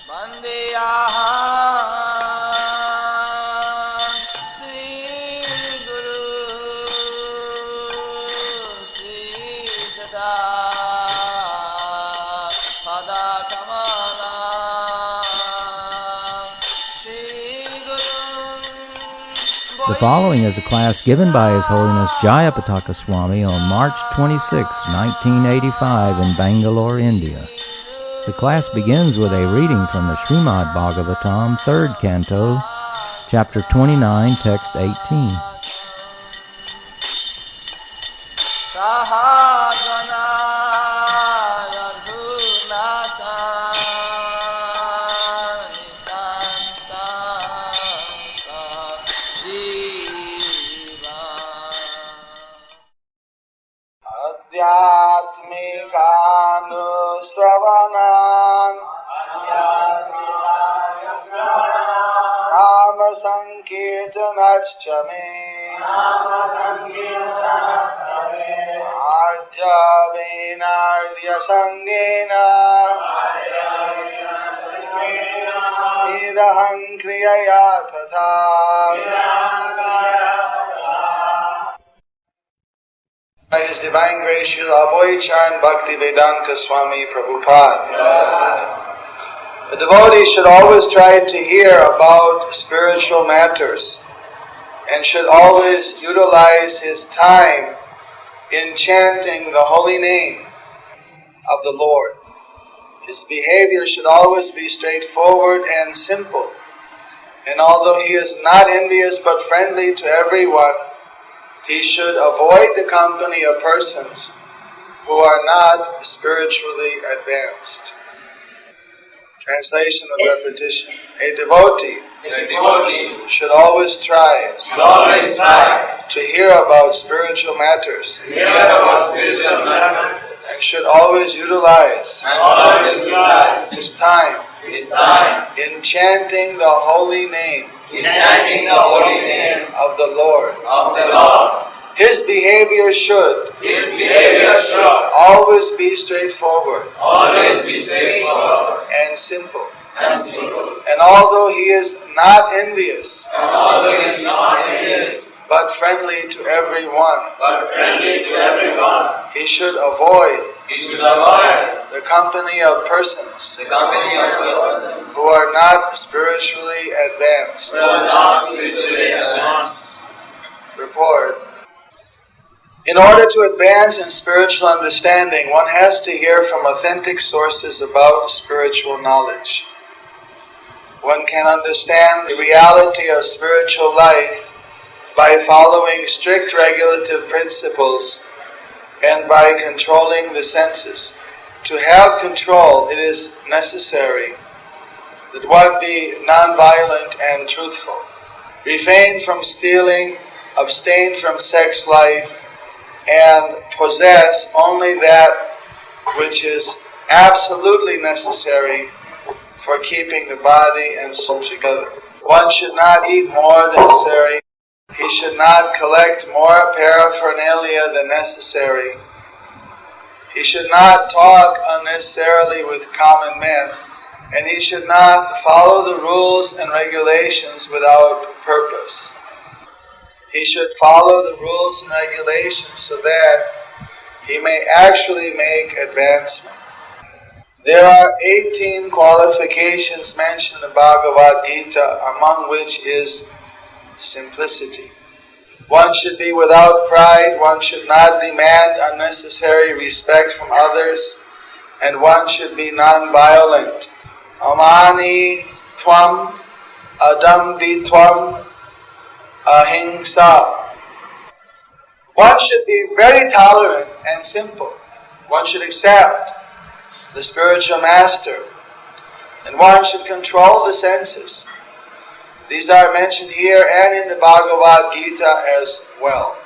The following is a class given by His Holiness Jayapataka Swami on March 26, 1985 in Bangalore, India. The class begins with a reading from the Srimad Bhagavatam, 3rd Canto, Chapter 29, Text 18. Adhyatmikanuśravanan Nama Sankirtanascha me Arja Vinarya Sangena Nidaham Kriyaya Tatha By His Divine Grace, Srila Abhayacharn Bhaktivedanta Swami Prabhupada. The devotee should always try to hear about spiritual matters and should always utilize his time in chanting the holy name of the Lord. His behavior should always be straightforward and simple. And although he is not envious but friendly to everyone, he should avoid the company of persons who are not spiritually advanced. Translation of repetition. A devotee should always try to hear about spiritual matters and should always utilize his time in chanting the holy name of the Lord. His behavior should always be straightforward and simple. And although he is not envious, but friendly to everyone, he should avoid the company of persons who are not spiritually advanced. Report. In order to advance in spiritual understanding, one has to hear from authentic sources about spiritual knowledge. One can understand the reality of spiritual life by following strict regulative principles and by controlling the senses. To have control, it is necessary that one be non-violent and truthful. Refrain from stealing, abstain from sex life, and possess only that which is absolutely necessary for keeping the body and soul together. One should not eat more than necessary. He should not collect more paraphernalia than necessary. He should not talk unnecessarily with common men, and he should not follow the rules and regulations without purpose. He should follow the rules and regulations so that he may actually make advancement. There are 18 qualifications mentioned in the Bhagavad Gita, among which is simplicity. One should be without pride, one should not demand unnecessary respect from others, and one should be non-violent. Amani tvam adambi tvam ahimsa. One should be very tolerant and simple. One should accept the spiritual master, and one should control the senses. These are mentioned here and in the Bhagavad Gita as well.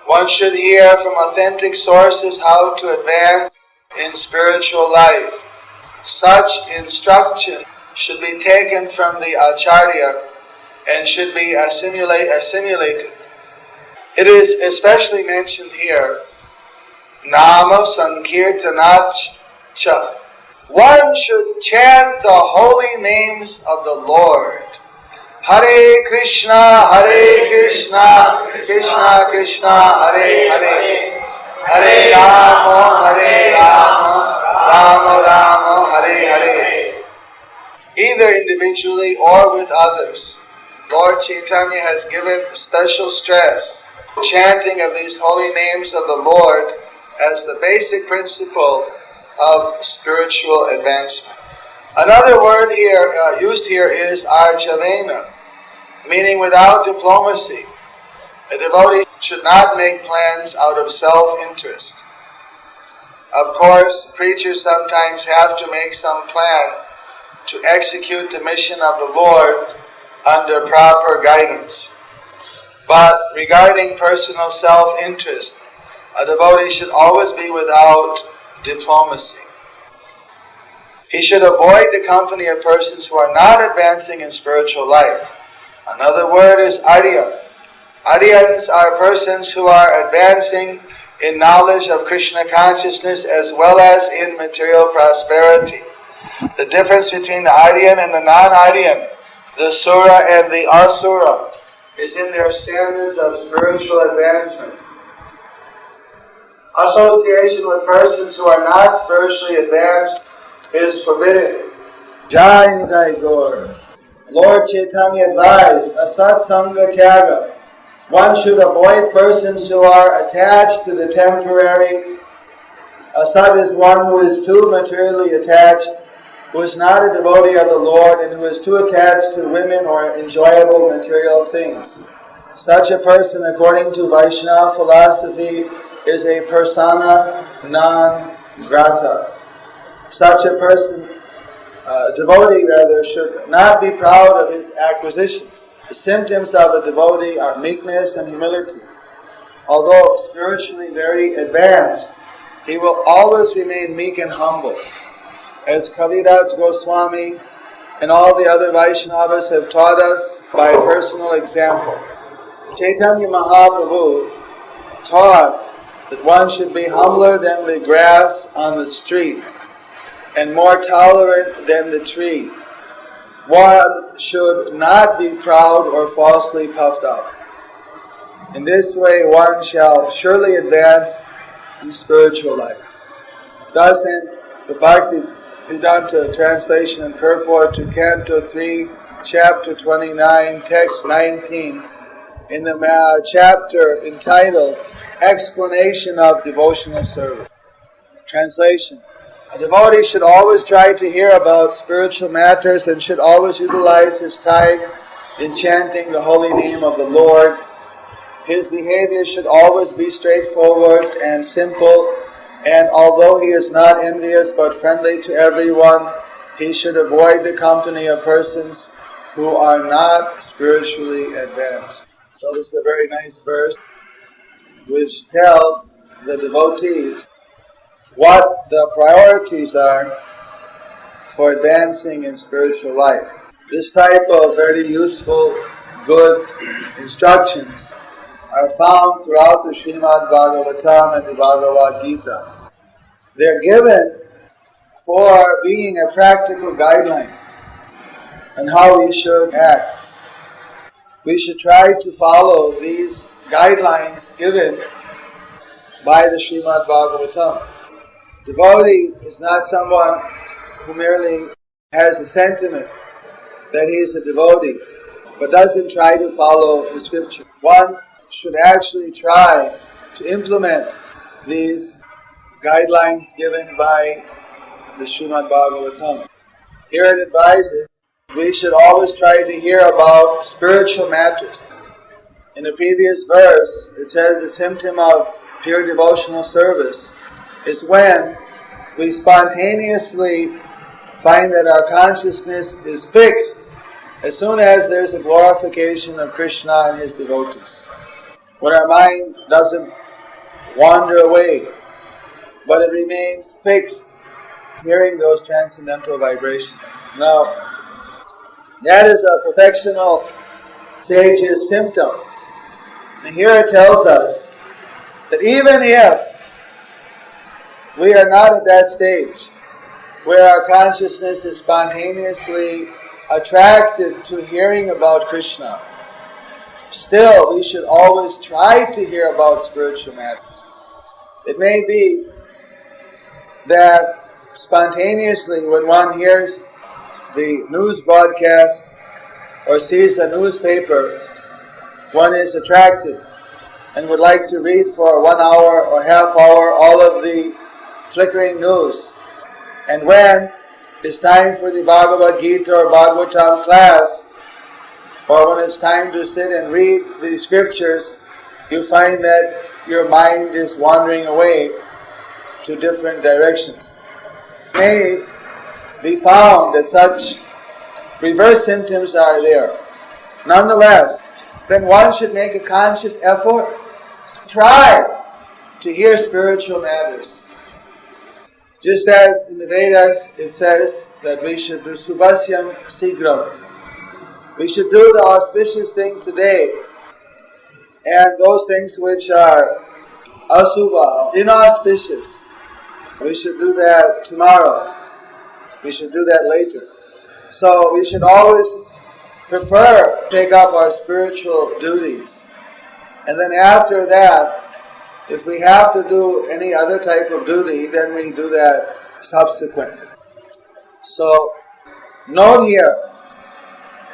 One should hear from authentic sources how to advance in spiritual life. Such instruction should be taken from the Acharya and should be assimilated. It is especially mentioned here, Nama Sankirtanach Cha. one should chant the holy names of the Lord. Hare Krishna, Krishna Krishna, Hare Hare, Hare Rama, Rama Rama, Hare Hare. Either individually or with others, Lord Chaitanya has given special stress chanting of these holy names of the Lord as the basic principle of spiritual advancement. Another word here used here is arjavena, meaning without diplomacy. A devotee should not make plans out of self-interest. Of course, preachers sometimes have to make some plan to execute the mission of the Lord under proper guidance. But regarding personal self-interest, a devotee should always be without diplomacy. He should avoid the company of persons who are not advancing in spiritual life. Another word is Arya. Aryans are persons who are advancing in knowledge of Krishna consciousness as well as in material prosperity. The difference between the Aryan and the non-Aryan, the Sura and the Asura, is in their standards of spiritual advancement. Association with persons who are not spiritually advanced is forbidden. Jai Nitai Gaur. Lord Chaitanya advised, Asat Sangha Tyaga. One should avoid persons who are attached to the temporary. Asat is one who is too materially attached, who is not a devotee of the Lord, and who is too attached to women or enjoyable material things. Such a person, according to Vaishnava philosophy, is a persona non grata. Such a person, devotee rather, should not be proud of his acquisitions. The symptoms of a devotee are meekness and humility. Although spiritually very advanced, he will always remain meek and humble. As Kaviraj Goswami and all the other Vaishnavas have taught us by personal example. Chaitanya Mahaprabhu taught that one should be humbler than the grass on the street and more tolerant than the tree. One should not be proud or falsely puffed up. In this way one shall surely advance in spiritual life. Thus in the Bhakti Vedanta translation and purport to Canto 3, Chapter 29, Text 19, in the chapter entitled Explanation of Devotional Service. Translation. A devotee should always try to hear about spiritual matters and should always utilize his time in chanting the holy name of the Lord. His behavior should always be straightforward and simple, and although he is not envious but friendly to everyone, he should avoid the company of persons who are not spiritually advanced. So this is a very nice verse which tells the devotees what the priorities are for advancing in spiritual life. This type of very useful, good instructions are found throughout the Srimad Bhagavatam and the Bhagavad Gita. They're given for being a practical guideline on how we should act. We should try to follow these guidelines given by the Srimad Bhagavatam. Devotee is not someone who merely has a sentiment that he is a devotee, but doesn't try to follow the scripture. One should actually try to implement these guidelines given by the Srimad Bhagavatam. Here it advises we should always try to hear about spiritual matters. In the previous verse, it says the symptom of pure devotional service is when we spontaneously find that our consciousness is fixed as soon as there's a glorification of Krishna and his devotees. When our mind doesn't wander away, but it remains fixed, hearing those transcendental vibrations. Now, that is a perfectional stage's symptom. And here it tells us that even if we are not at that stage, where our consciousness is spontaneously attracted to hearing about Krishna. Still, we should always try to hear about spiritual matters. It may be that spontaneously, when one hears the news broadcast or sees a newspaper, one is attracted and would like to read for 1 hour or half hour all of the flickering news. And when it's time for the Bhagavad Gita or Bhagavatam class, or when it's time to sit and read the scriptures, you find that your mind is wandering away to different directions. It may be found that such reverse symptoms are there. Nonetheless, then one should make a conscious effort to try to hear spiritual matters. Just as in the Vedas it says that we should do subhasyam sigram. We should do the auspicious thing today, and those things which are asubha, inauspicious, we should do that tomorrow. We should do that later. So we should always prefer to take up our spiritual duties. And then after that, if we have to do any other type of duty, then we do that subsequently. So note here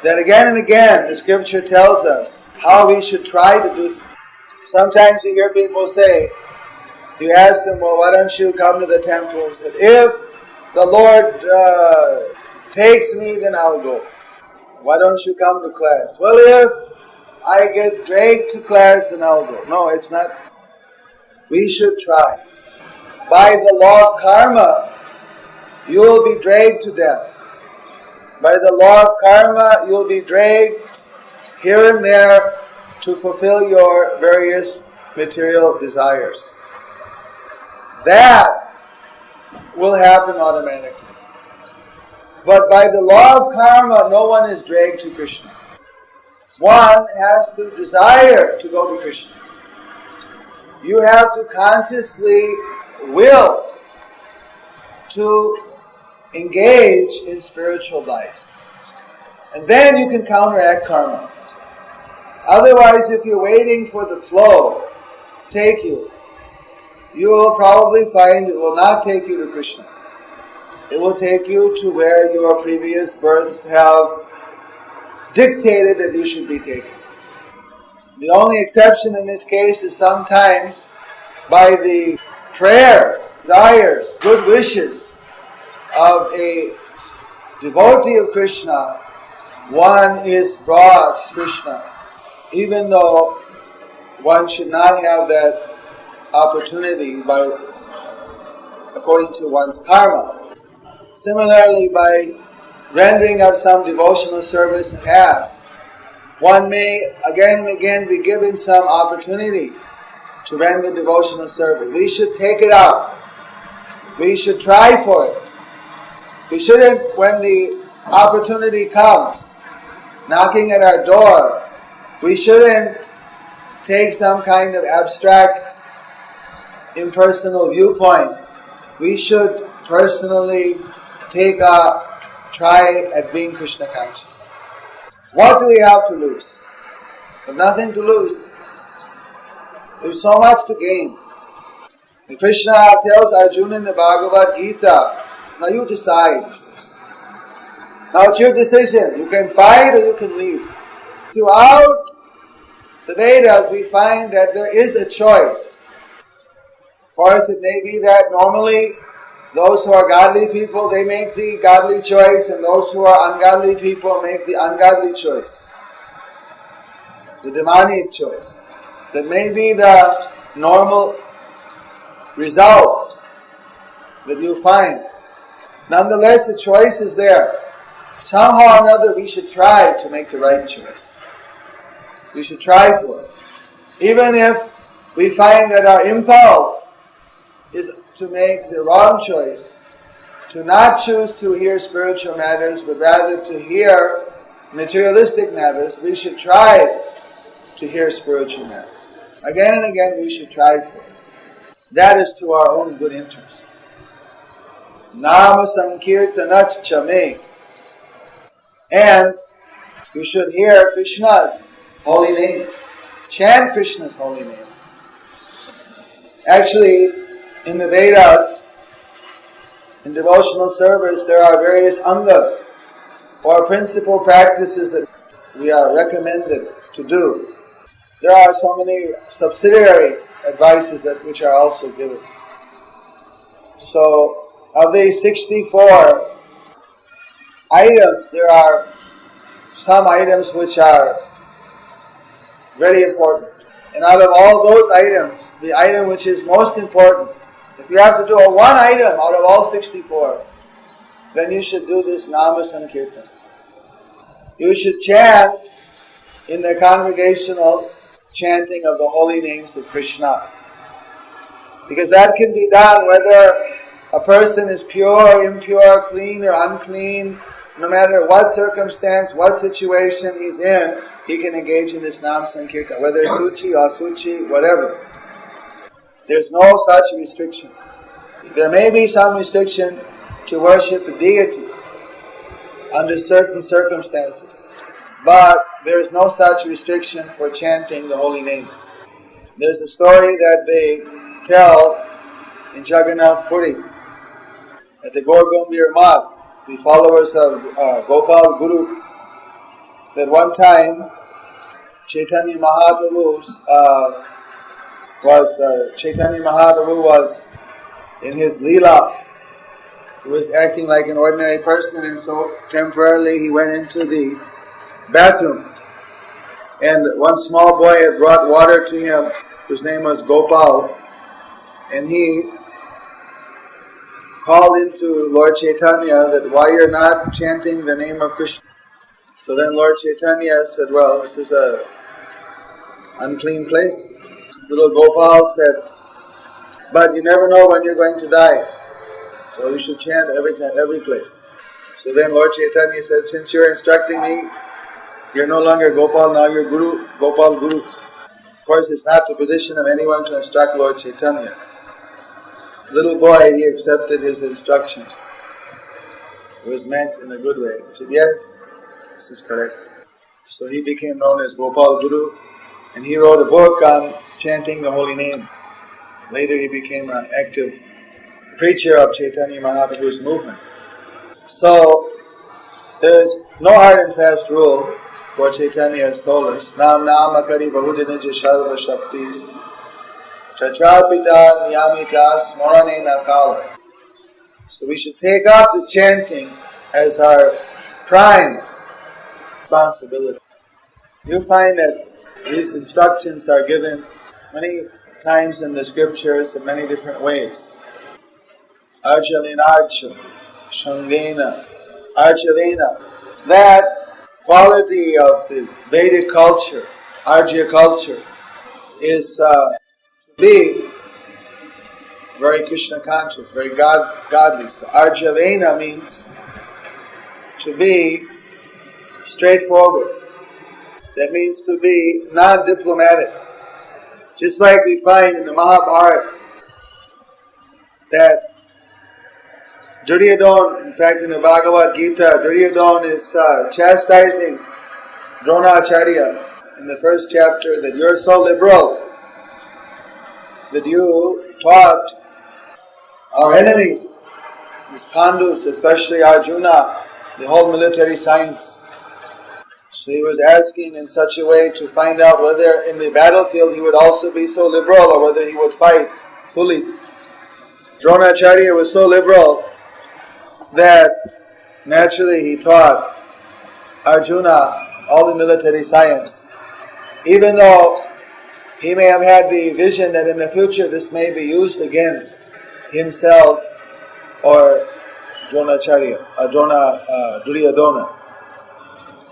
that again and again the scripture tells us how we should try to do things. Sometimes you hear people say, you ask them, well, why don't you come to the temple? And said, if the Lord takes me, then I'll go. Why don't you come to class? Well, if I get dragged to class, then I'll go. No, it's not. We should try. By the law of karma, you will be dragged to death. By the law of karma, you will be dragged here and there to fulfill your various material desires. That will happen automatically. But by the law of karma, no one is dragged to Krishna. One has to desire to go to Krishna. You have to consciously will to engage in spiritual life. And then you can counteract karma. Otherwise, if you're waiting for the flow to take you, you will probably find it will not take you to Krishna. It will take you to where your previous births have dictated that you should be taken. The only exception in this case is sometimes by the prayers, desires, good wishes of a devotee of Krishna, one is brought to Krishna, even though one should not have that opportunity according to one's karma. Similarly, by rendering of some devotional service in the past, one may again and again be given some opportunity to render devotional service. We should take it up. We should try for it. We shouldn't, when the opportunity comes, knocking at our door, we shouldn't take some kind of abstract, impersonal viewpoint. We should personally take a try at being Krishna conscious. What do we have to lose? We have nothing to lose. There's so much to gain. And Krishna tells Arjuna in the Bhagavad Gita, now you decide. Now it's your decision. You can fight or you can leave. Throughout the Vedas we find that there is a choice. Of course, it may be that normally those who are godly people, they make the godly choice, and those who are ungodly people make the ungodly choice. The demonic choice. That may be the normal result that you find. Nonetheless, the choice is there. Somehow or another we should try to make the right choice. We should try for it. Even if we find that our impulse is to make the wrong choice, to not choose to hear spiritual matters, but rather to hear materialistic matters, we should try to hear spiritual matters. Again and again we should try for it. That is to our own good interest. Nama Sankirtanach me. And you should hear Krishna's holy name. Chant Krishna's holy name. Actually, in the Vedas, in devotional service, there are various angas, or principal practices that we are recommended to do. There are so many subsidiary advices which are also given. So, of these 64 items, there are some items which are very important. And out of all those items, the item which is most important, if you have to do one item out of all 64, then you should do this Nama Sankirtan. You should chant in the congregational chanting of the holy names of Krishna. Because that can be done whether a person is pure or impure, clean or unclean, no matter what circumstance, what situation he's in, he can engage in this Nam Sankirtan, whether Suchi or Suchi, whatever. There's no such restriction. There may be some restriction to worship a deity under certain circumstances, but there is no such restriction for chanting the holy name. There's a story that they tell in Jagannath Puri at the Gorgambir Magh, the followers of Gopal Guru, that one time Chaitanya Mahaprabhu was in his Leela. He was acting like an ordinary person, and so temporarily he went into the bathroom. And one small boy had brought water to him, whose name was Gopal, and he called into Lord Chaitanya that why you're not chanting the name of Krishna. So then Lord Chaitanya said, well, this is an unclean place. Little Gopal said, but you never know when you're going to die, so you should chant every time, every place. So then Lord Chaitanya said, since you're instructing me, you're no longer Gopal, now you're Guru, Gopal Guru. Of course, it's not the position of anyone to instruct Lord Chaitanya. Little boy, he accepted his instruction. It was meant in a good way. He said, yes, this is correct. So he became known as Gopal Guru, and he wrote a book on chanting the holy name. Later he became an active preacher of Chaitanya Mahaprabhu's movement. So, there's no hard and fast rule. What Chaitanya has told us. Nam nama kari bahudinaja sharva shaktis chachapita niyamita smorane nakala. So we should take up the chanting as our prime responsibility. You find that these instructions are given many times in the scriptures in many different ways. Arjalinarcha, Shangena, Arjavena. That quality of the Vedic culture, Arya culture, is to be very Krishna conscious, very godly. So Arjavena means to be straightforward. That means to be non-diplomatic. Just like we find in the Mahabharata that Duryodhana, in fact in the Bhagavad Gita, Duryodhana is chastising Dronacharya in the first chapter that you're so liberal that you taught our enemies, these Pandus, especially Arjuna, the whole military science. So he was asking in such a way to find out whether in the battlefield he would also be so liberal or whether he would fight fully. Dronacharya was so liberal that naturally he taught Arjuna all the military science, even though he may have had the vision that in the future this may be used against himself or Dronacharya, or Duryodhana.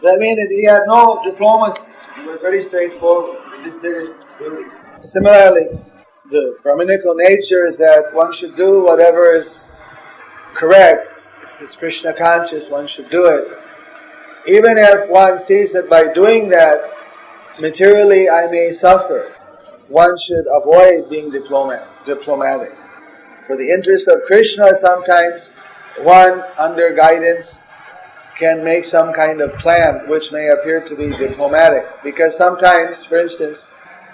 That means that he had no diplomacy. He was very straightforward. He just did his duty. Similarly, the Brahminical nature is that one should do whatever is correct. If it's Krishna conscious, one should do it. Even if one sees that by doing that, materially I may suffer, one should avoid being diplomatic. For the interest of Krishna, sometimes one under guidance can make some kind of plan which may appear to be diplomatic. Because sometimes, for instance,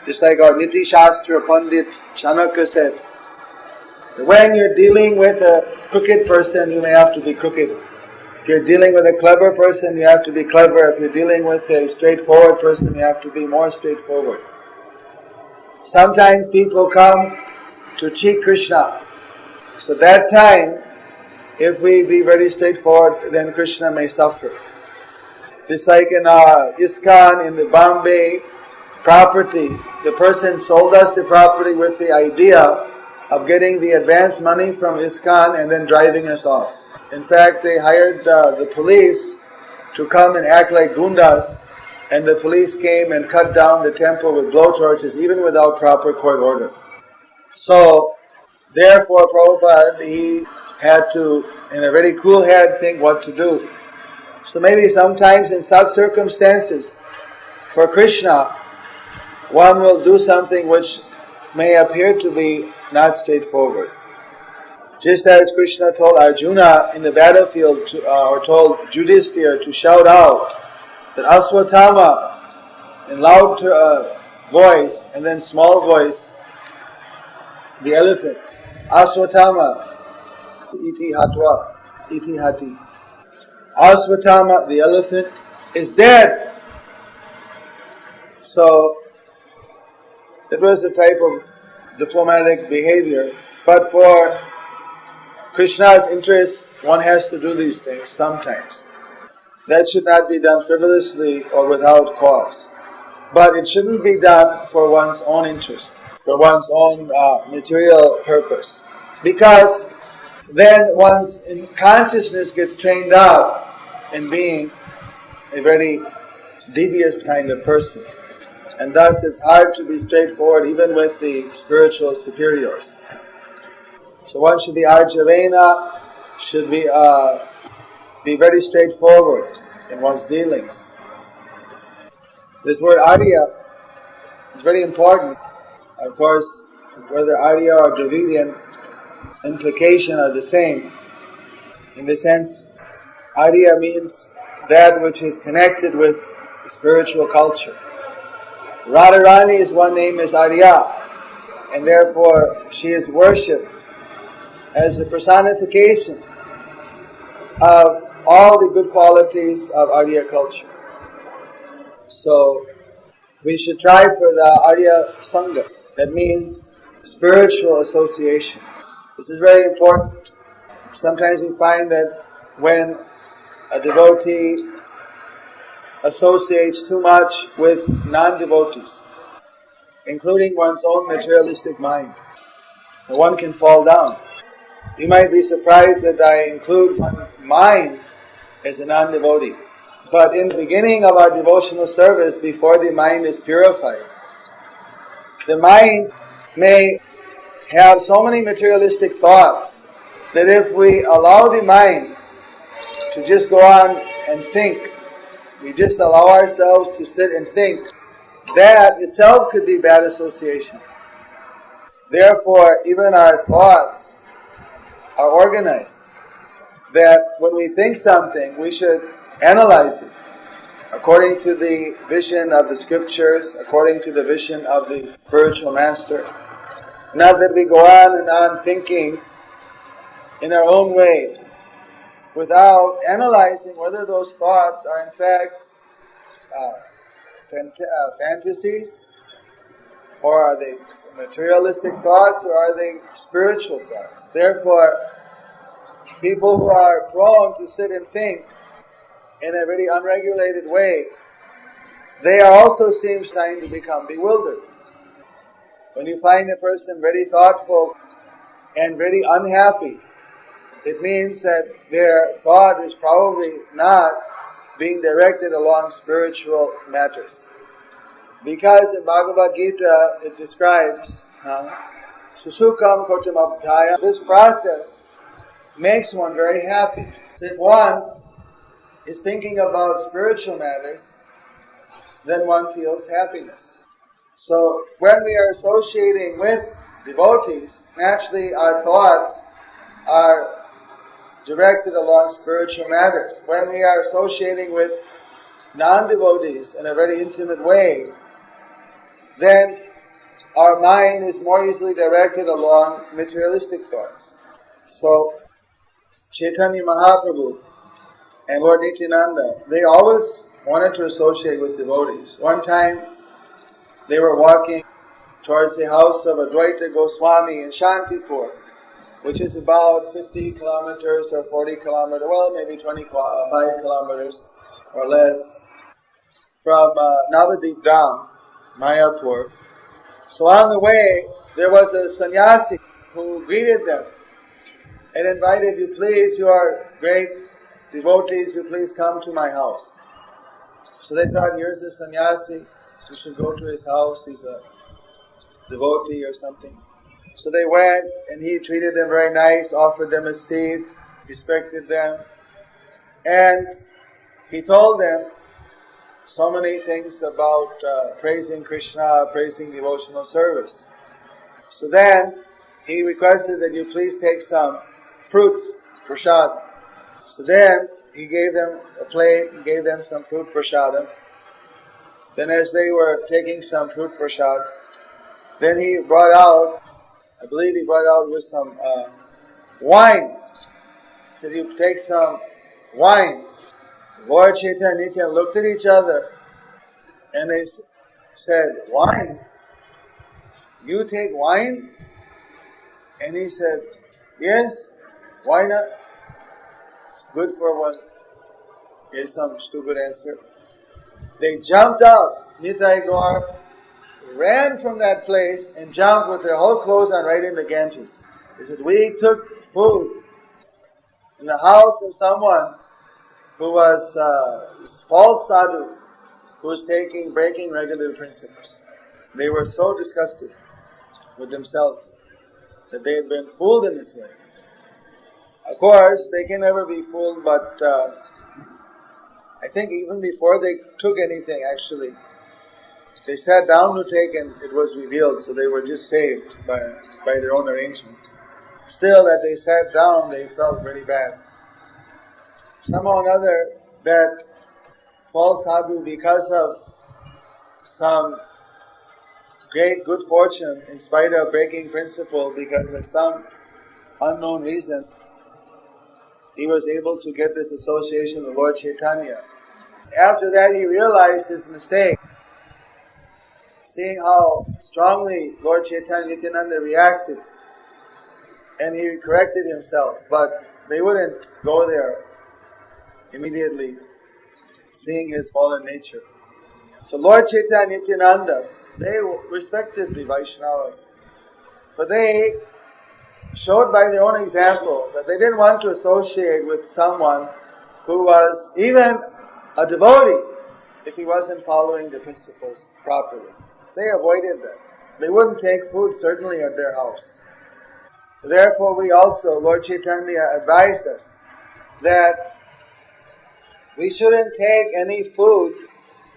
just like our Niti Shastra Pandit Chanakya said, when you're dealing with a crooked person, you may have to be crooked. If you're dealing with a clever person, you have to be clever. If you're dealing with a straightforward person, you have to be more straightforward. Sometimes people come to cheat Krishna. So that time, if we be very straightforward, then Krishna may suffer. Just like in ISKCON in the Bombay property, the person sold us the property with the idea of getting the advance money from ISKCON and then driving us off. In fact, they hired the police to come and act like gundas, and the police came and cut down the temple with blowtorches, even without proper court order. So, therefore, Prabhupada, he had to, in a very cool head, think what to do. So maybe sometimes in such circumstances, for Krishna, one will do something which may appear to be not straightforward. Just as Krishna told Arjuna in the battlefield, or told Yudhishthira to shout out that Aswatthama in loud voice and then small voice, the elephant, Aswatthama, iti hatva, iti hati. Aswatthama, the elephant, is dead. So, it was a type of diplomatic behavior. But for Krishna's interest, one has to do these things sometimes. That should not be done frivolously or without cause. But it shouldn't be done for one's own interest, for one's own material purpose. Because then one's consciousness gets trained up in being a very devious kind of person. And thus it's hard to be straightforward even with the spiritual superiors. So one should be Arjavena, should be very straightforward in one's dealings. This word Arya is very important. Of course, whether Arya or Dravidian implication are the same. In the sense, Arya means that which is connected with spiritual culture. Radharani's one name is Arya, and therefore she is worshipped as the personification of all the good qualities of Arya culture. So, we should try for the Arya Sangha. That means spiritual association. This is very important. Sometimes we find that when a devotee associates too much with non-devotees, including one's own materialistic mind, one can fall down. You might be surprised that I include one's mind as a non-devotee. But in the beginning of our devotional service, before the mind is purified, the mind may have so many materialistic thoughts that if we allow the mind to just go on and think, we just allow ourselves to sit and think, that itself could be bad association. Therefore, even our thoughts are organized, that when we think something, we should analyze it according to the vision of the scriptures, according to the vision of the spiritual master. Not that we go on and on thinking in our own way without analyzing whether those thoughts are in fact fantasies, or are they materialistic thoughts, or are they spiritual thoughts. Therefore, people who are prone to sit and think in a very unregulated way, they are also seems time to become bewildered. When you find a person very thoughtful and very unhappy, it means that their thought is probably not being directed along spiritual matters. Because in Bhagavad Gita it describes Susukam Kotam Abdhaya. This process makes one very happy. So if one is thinking about spiritual matters, then one feels happiness. So when we are associating with devotees, naturally our thoughts are directed along spiritual matters. When we are associating with non-devotees in a very intimate way, then our mind is more easily directed along materialistic thoughts. So, Chaitanya Mahaprabhu and Lord Nityananda, they always wanted to associate with devotees. One time, they were walking towards the house of Advaita Goswami in Shantipur, which is about 50 kilometers or 40 kilometers, well, maybe 25 kilometers or less from Navadip Dham, Mayapur. So on the way, there was a sannyasi who greeted them and invited, "You please, you are great devotees, you please come to my house." So they thought, here's the sannyasi, we should go to his house, he's a devotee or something. So they went, and he treated them very nice, offered them a seat, respected them, and he told them so many things about praising Krishna, praising devotional service. So then he requested that you please take some fruit, prasad. So then he gave them a plate, he gave them some fruit prasadam. Then as they were taking some fruit prasad, then he brought out, I believe he brought out with some wine. He said, "You take some wine." Lord Chaitanya and Nityananda looked at each other and they said, "Wine? You take wine?" And he said, "Yes, why not? It's good for one." Here's some stupid answer. They jumped out. Nitai Gaur ran from that place and jumped with their whole clothes on right in the Ganges. They said, "We took food in the house of someone who was false sadhu, who was breaking regular principles." They were so disgusted with themselves that they had been fooled in this way. Of course, they can never be fooled, but I think even before they took anything, actually, they sat down to take and it was revealed, so they were just saved by their own arrangement. Still, that they sat down, they felt very bad. Somehow or another, that false sadhu, because of some great good fortune, in spite of breaking principle, because of some unknown reason, he was able to get this association with Lord Chaitanya. After that, he realized his mistake, seeing how strongly Lord Chaitanya Nityananda reacted, and he corrected himself, but they wouldn't go there immediately, seeing his fallen nature. So Lord Chaitanya Nityananda, they respected the Vaishnavas, but they showed by their own example that they didn't want to associate with someone who was even a devotee if he wasn't following the principles properly. They avoided that. They wouldn't take food, certainly, at their house. Therefore, we also, Lord Chaitanya advised us that we shouldn't take any food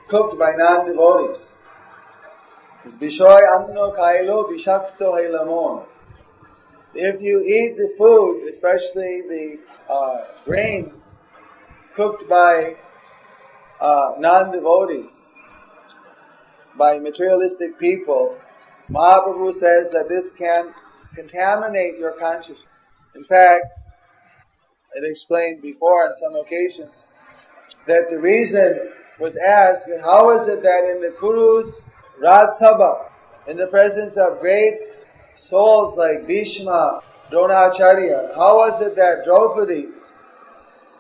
cooked by non-devotees. It's Bishoy Amno Kailo Bishakto Hailamon. If you eat the food, especially the grains, cooked by non-devotees, by materialistic people, Mahaprabhu says that this can contaminate your consciousness. In fact, it explained before on some occasions that the reason was asked, how is it that in the Kuru's Raj Sabha, in the presence of great souls like Bhishma, Dronacharya, how was it that Draupadi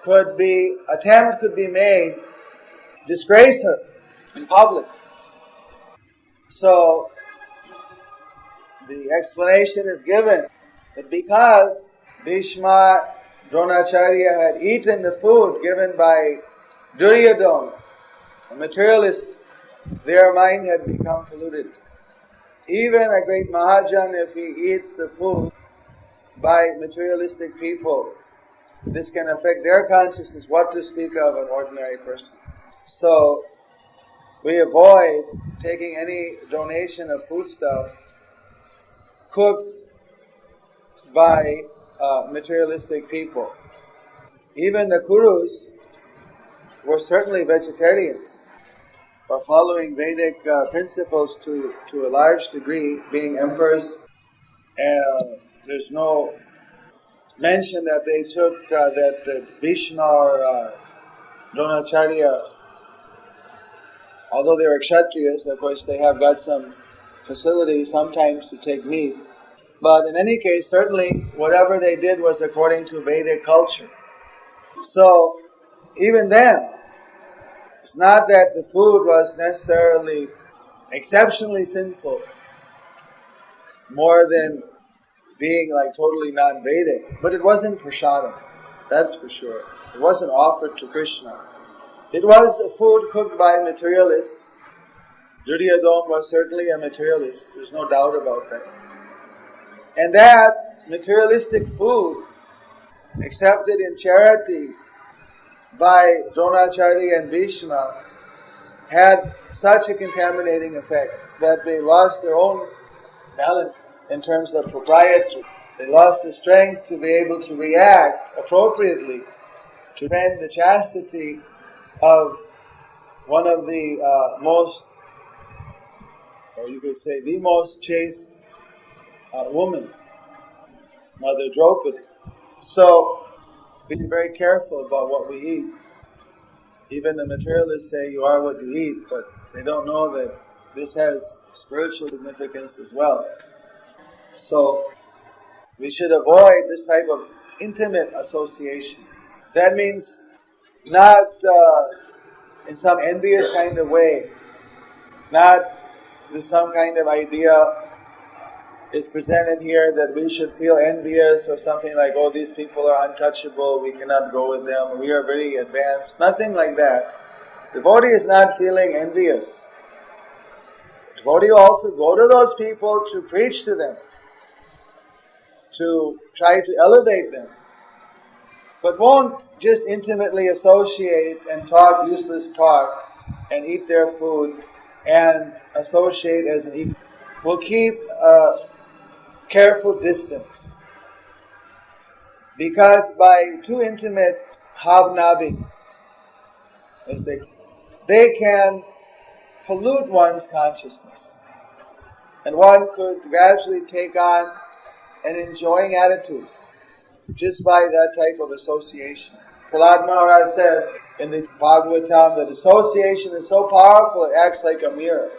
could be made disgrace her in public? So the explanation is given that because Bhishma, Dronacharya had eaten the food given by Duryodhana, a materialist, their mind had become polluted. Even a great Mahajan, if he eats the food by materialistic people, this can affect their consciousness, what to speak of an ordinary person. So, we avoid taking any donation of foodstuff cooked by materialistic people. Even the Kurus were certainly vegetarians, or following Vedic principles to a large degree, being emperors. There's no mention that they took that Bhishma or Dronacharya, although they were Kshatriyas, of course they have got some facility sometimes to take meat. But in any case, certainly whatever they did was according to Vedic culture. So even then, it's not that the food was necessarily exceptionally sinful, more than being like totally non-Vedic. But it wasn't prasadam, that's for sure. It wasn't offered to Krishna. It was a food cooked by materialists. Duryodhana was certainly a materialist, there's no doubt about that. And that materialistic food, accepted in charity by Dronacharya and Bhishma, had such a contaminating effect that they lost their own balance in terms of propriety. They lost the strength to be able to react appropriately to defend the chastity of one of the most, or you could say the most chaste woman, Mother Draupadi. So, be very careful about what we eat. Even the materialists say you are what you eat, but they don't know that this has spiritual significance as well. So, we should avoid this type of intimate association. That means not in some envious kind of way, not with some kind of idea is presented here that we should feel envious or something like, oh, these people are untouchable, we cannot go with them, we are very advanced. Nothing like that. Devotee is not feeling envious. Devotee also go to those people to preach to them, to try to elevate them, but won't just intimately associate and talk useless talk and eat their food and associate as an equal. Will keep a careful distance, because by too intimate hobnobbing, as they can pollute one's consciousness, and one could gradually take on an enjoying attitude just by that type of association. Prahlad Maharaj said in the Bhagavatam that association is so powerful it acts like a mirror.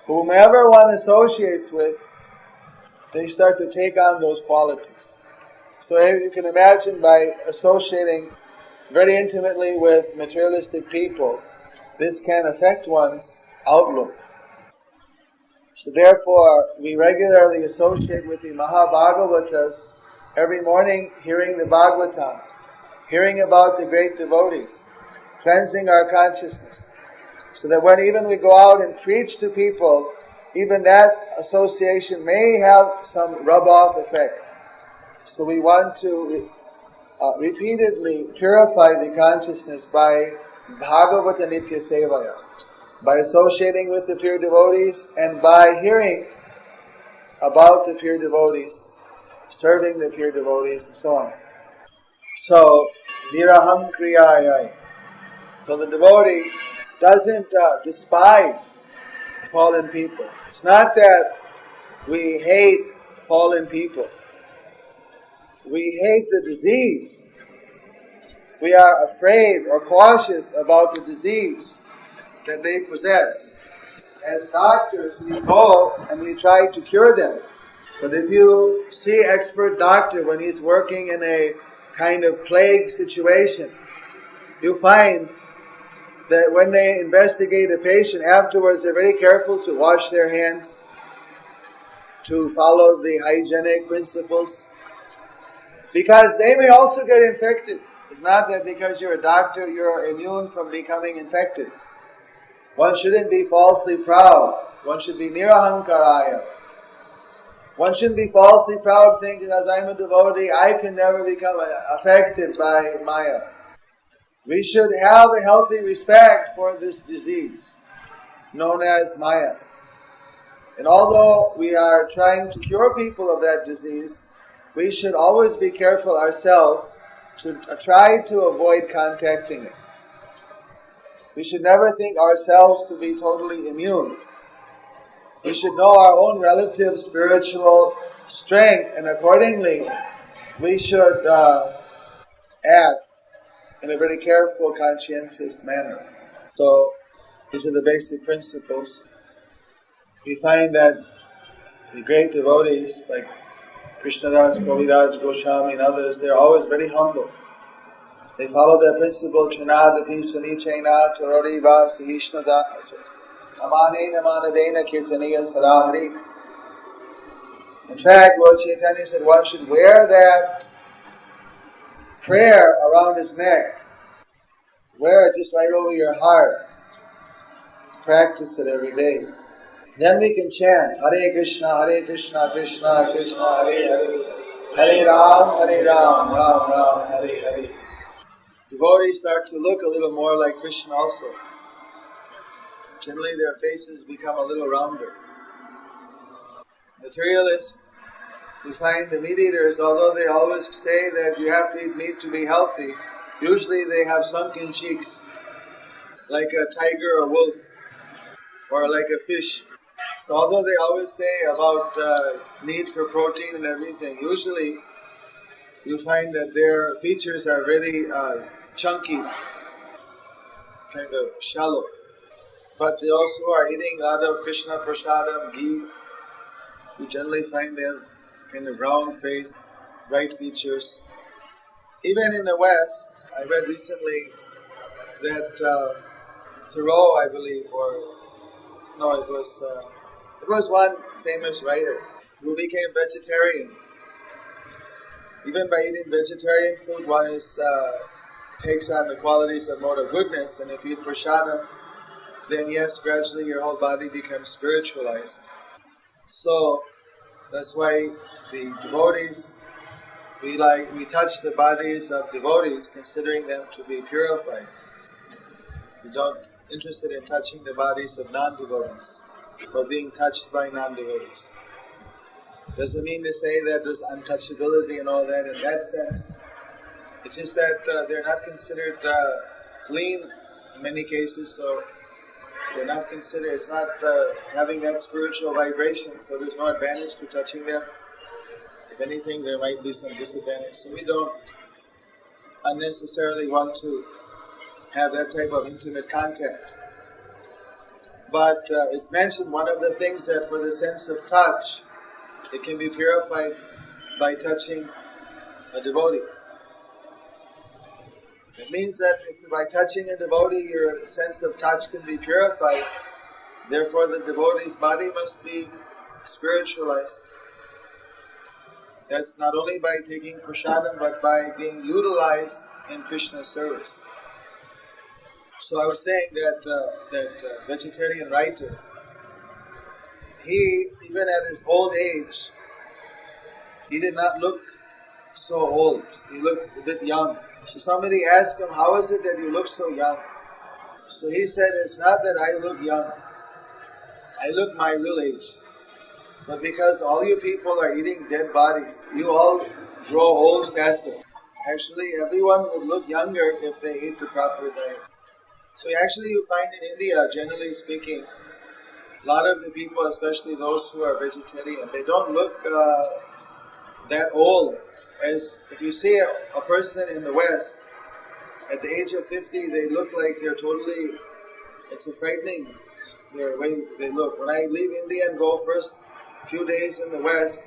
Whomever one associates with, they start to take on those qualities. So you can imagine, by associating very intimately with materialistic people, this can affect one's outlook. So therefore, we regularly associate with the Mahabhagavatas every morning, hearing the Bhagavatam, hearing about the great devotees, cleansing our consciousness, so that when even we go out and preach to people, even that association may have some rub-off effect. So we want to repeatedly purify the consciousness by Bhagavata Nitya Sevaya, by associating with the pure devotees and by hearing about the pure devotees, serving the pure devotees, and so on. So, niraham kriyayai. So the devotee doesn't despise fallen people. It's not that we hate fallen people. We hate the disease. We are afraid or cautious about the disease that they possess. As doctors, we go and we try to cure them. But if you see an expert doctor when he's working in a kind of plague situation, you find that when they investigate a patient, afterwards they're very careful to wash their hands, to follow the hygienic principles, because they may also get infected. It's not that because you're a doctor you're immune from becoming infected. One shouldn't be falsely proud. One should be nirahankaraya. One shouldn't be falsely proud thinking, as I'm a devotee, I can never become affected by Maya. We should have a healthy respect for this disease known as Maya. And although we are trying to cure people of that disease, we should always be careful ourselves to try to avoid contacting it. We should never think ourselves to be totally immune. We should know our own relative spiritual strength, and accordingly we should act in a very careful, conscientious manner. So, these are the basic principles. We find that the great devotees like Krishnadas, Kaviraj, Goswami and others, they're always very humble. They follow that principle, Trinadati Sunichaina Tarori Va Sahishnada Amane Namanadena Kirtaniya Sarahari. In fact, Lord Chaitanya said one should wear that prayer around his neck. Wear it just right over your heart. Practice it every day. Then we can chant Hare Krishna, Krishna Krishna, Hare Hare, Hare Ram, Ram Ram, Hare Hare. Devotees start to look a little more like Krishna also. Generally their faces become a little rounder. Materialists, we find the meat eaters, although they always say that you have to eat meat to be healthy, usually they have sunken cheeks, like a tiger or wolf, or like a fish. So although they always say about need for protein and everything, usually you find that their features are very chunky, kind of shallow. But they also are eating a lot of Krishna prasadam, ghee. You generally find them kind of round face, bright features. Even in the West, I read recently that Thoreau, I believe, it was one famous writer who became vegetarian. Even by eating vegetarian food, one takes on the qualities of mode of goodness, and if you eat prasadam, then yes, gradually your whole body becomes spiritualized. So that's why the devotees, we touch the bodies of devotees, considering them to be purified. We don't interested in touching the bodies of non-devotees, or being touched by non-devotees. Doesn't mean to say that there's untouchability and all that in that sense. It's just that they're not considered clean in many cases, so they're not considered, it's not having that spiritual vibration, so there's no advantage to touching them. If anything, there might be some disadvantage. So we don't unnecessarily want to have that type of intimate contact. But it's mentioned one of the things that for the sense of touch, it can be purified by touching a devotee. It means that if by touching a devotee your sense of touch can be purified, therefore the devotee's body must be spiritualized. That's not only by taking prasadam, but by being utilized in Krishna's service. So I was saying that vegetarian writer, he, even at his old age, he did not look so old. He looked a bit young. So somebody asked him, how is it that you look so young? So he said, it's not that I look young. I look my real age. But because all you people are eating dead bodies, you all grow old faster. Actually, everyone would look younger if they ate the proper diet. So actually you find in India, generally speaking, a lot of the people, especially those who are vegetarian, they don't look that old. As if you see a person in the West, at the age of 50, they look like they're totally, it's a frightening the way they look. When I leave India and go first few days in the West,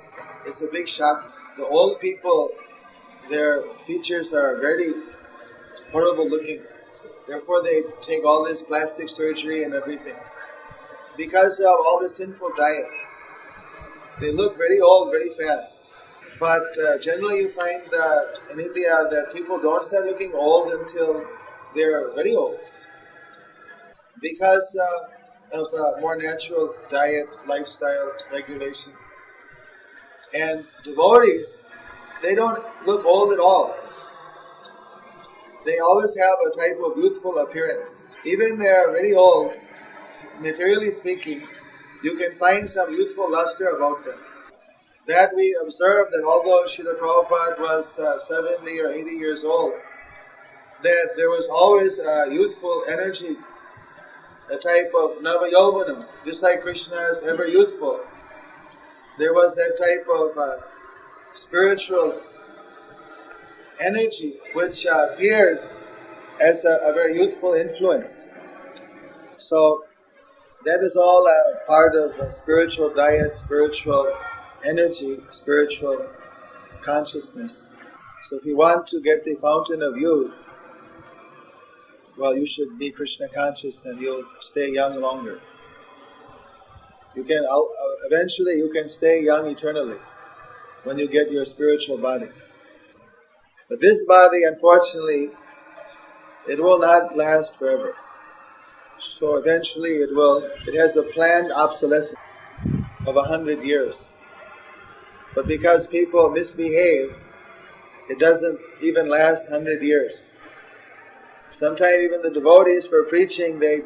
it's a big shock. The old people, their features are very horrible looking. Therefore they take all this plastic surgery and everything. Because of all the sinful diet, they look very old very fast. But generally you find in India that people don't start looking old until they're very old. Because of a more natural diet, lifestyle, regulation. And devotees, they don't look old at all. They always have a type of youthful appearance. Even they are very old, materially speaking, you can find some youthful luster about them. that we observe that although Srila Prabhupada was 70 or 80 years old, that there was always a youthful energy, a type of Nava-yauvanam, just like Krishna is ever youthful. There was that type of spiritual energy which appeared as a very youthful influence. So that is all a part of spiritual diet, spiritual energy, spiritual consciousness. So if you want to get the fountain of youth, well, you should be Krishna conscious and you'll stay young longer. You can eventually you can stay young eternally when you get your spiritual body. But this body, unfortunately, it will not last forever. So eventually it has a planned obsolescence of 100 years. But because people misbehave, it doesn't even last 100 years. Sometimes even the devotees for preaching, they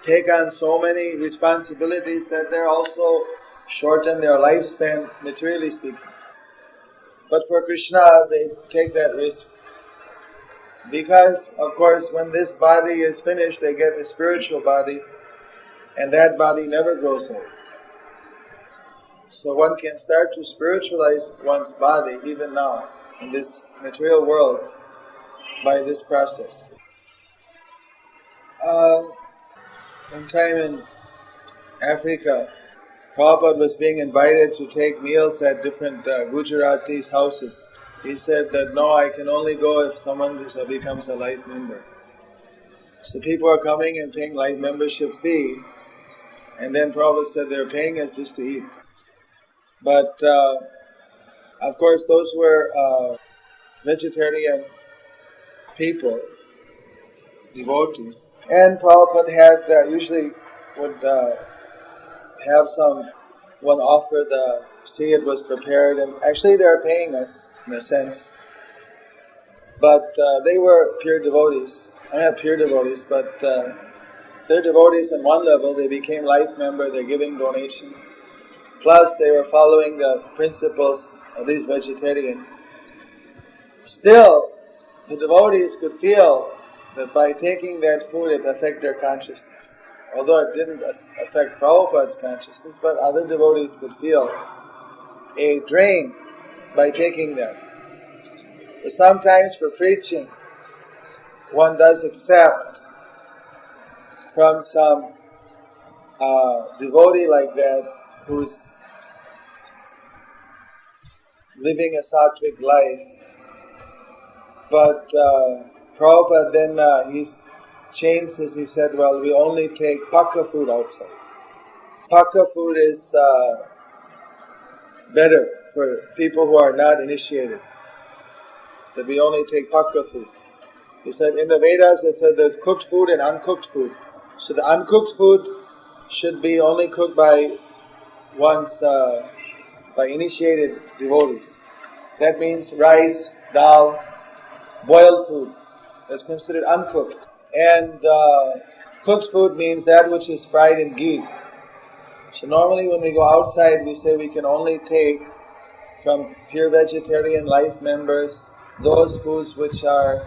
take on so many responsibilities that they're also shorten their lifespan, materially speaking. But for Krishna, they take that risk. Because, of course, when this body is finished, they get a spiritual body, and that body never grows old. So one can start to spiritualize one's body even now, in this material world, by this process. One time in Africa, Prabhupada was being invited to take meals at different Gujaratis' houses. He said that, no, I can only go if someone becomes a life member. So people are coming and paying life membership fee, and then Prabhupada said they're paying us just to eat. But, of course, those were vegetarian people, devotees. And Prabhupada had usually would have one offer the seed was prepared, and actually they are paying us in a sense. But they were pure devotees. Not pure devotees, but they're devotees on one level. They became life member, they're giving donation. Plus they were following the principles of these vegetarians. Still, the devotees could feel that by taking that food it affected their consciousness. Although it didn't affect Prabhupada's consciousness, but other devotees could feel a drain by taking them. But sometimes for preaching, one does accept from some devotee like that who's living a sattvic life. But Prabhupada then he changed this. He said, well, we only take pakka food outside. Pakka food is better for people who are not initiated. That we only take pakka food. He said in the Vedas it said there's cooked food and uncooked food. So the uncooked food should be only cooked by by initiated devotees. That means rice, dal, boiled food. That's considered uncooked. And cooked food means that which is fried in ghee. So normally when we go outside, we say we can only take from pure vegetarian life members those foods which are,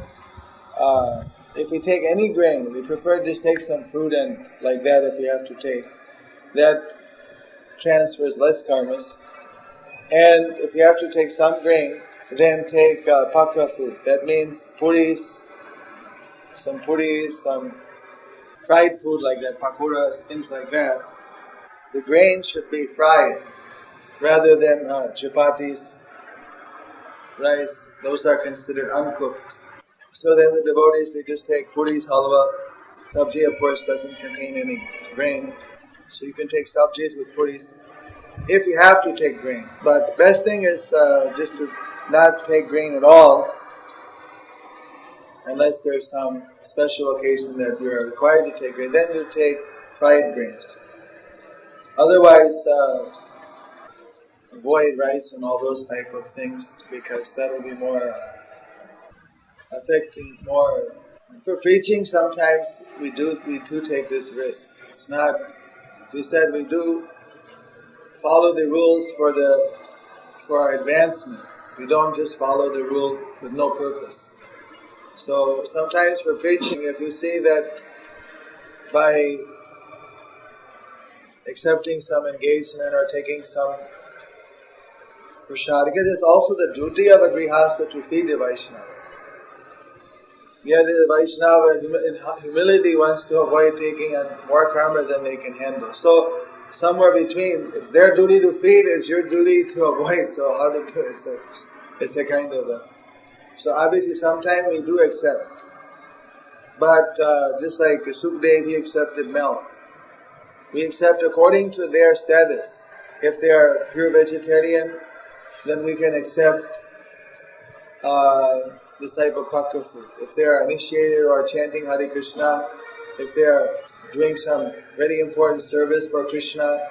if we take any grain, we prefer just take some fruit and like that if we have to take. That transfers less karmas. And if you have to take some grain, then take pakka food. That means puris, some fried food like that, pakoras, things like that. The grains should be fried rather than chapatis, rice. Those are considered uncooked. So then the devotees, they just take puris, halwa. Sabji, of course, doesn't contain any grain. So you can take sabjis with puris if you have to take grain. But the best thing is just to not take grain at all, unless there's some special occasion that you are required to take grain. Then you take fried grain. Otherwise, avoid rice and all those type of things, because that will be more affecting more. For preaching, sometimes we do take this risk. It's not, as you said, we do follow the rules for the for our advancement. We don't just follow the rule with no purpose. So sometimes for preaching, if you see that by accepting some engagement or taking some prasad, because it's also the duty of a grihastha to feed the Vaishnava. Yet the Vaishnava in humility wants to avoid taking on more karma than they can handle. So somewhere between, it's their duty to feed, it's your duty to avoid. So how to do it? So it's a kind of a... So obviously sometimes we do accept. But just like Sukdev, he accepted milk. We accept according to their status. If they are pure vegetarian, then we can accept this type of pakka food. If they are initiated or chanting Hare Krishna, if they are doing some very important service for Krishna,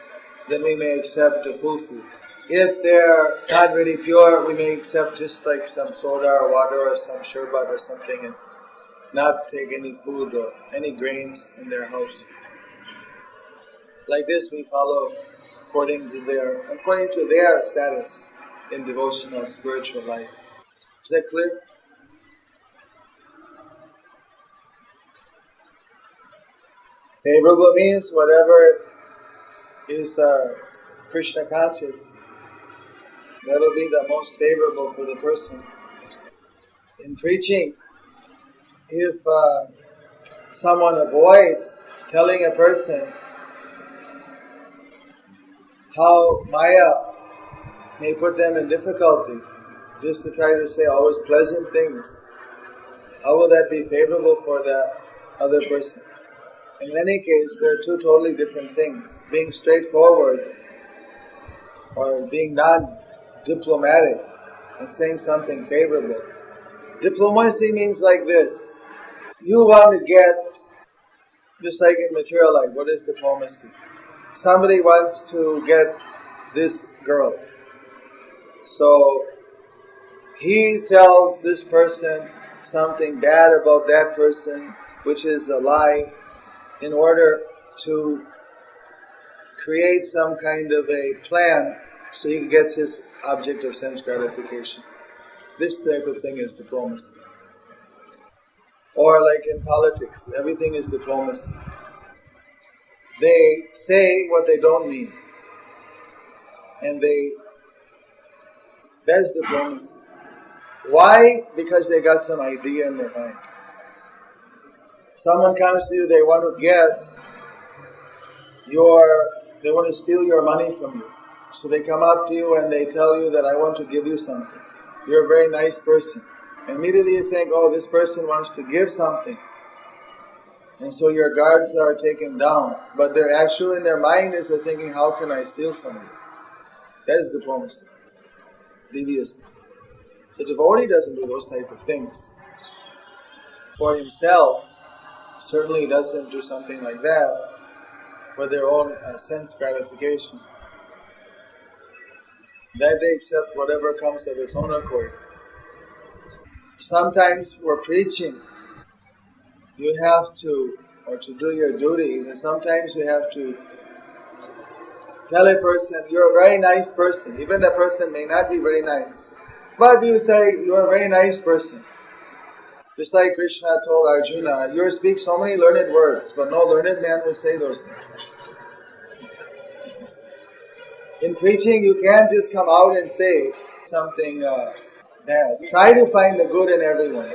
then we may accept the full food. If they are not really pure, we may accept just like some soda or water or some sharbat or something and not take any food or any grains in their house. Like this we follow according to their status in devotional spiritual life. Is that clear? Favorable means whatever is Krishna conscious, that will be the most favorable for the person. In preaching, if someone avoids telling a person how Maya may put them in difficulty, just to try to say always pleasant things, how will that be favorable for the other person? In any case, there are two totally different things. Being straightforward or being non-diplomatic and saying something favorable. Diplomacy means like this. You want to get, just like in material life, what is diplomacy? Somebody wants to get this girl. So he tells this person something bad about that person, which is a lie, in order to create some kind of a plan so he gets his object of sense gratification. This type of thing is diplomacy. Or like in politics, everything is diplomacy. They say what they don't mean. And that's diplomacy. Why? Because they got some idea in their mind. Someone comes to you, they want to they want to steal your money from you. So they come up to you and they tell you that I want to give you something. You're a very nice person. Immediately you think, oh, this person wants to give something. And so your guards are taken down. But they're actually in their mind is they're thinking, how can I steal from you? That is diplomacy. Deviousness. So devotee doesn't do those type of things. For himself, certainly doesn't do something like that for their own sense gratification. That they accept whatever comes of its own accord. Sometimes for preaching, you have to, or to do your duty, and sometimes you have to tell a person, you're a very nice person. Even the person may not be very nice. But you say, you're a very nice person. Just like Krishna told Arjuna, you speak so many learned words, but no learned man will say those things. In preaching, you can't just come out and say something bad. Try to find the good in everyone.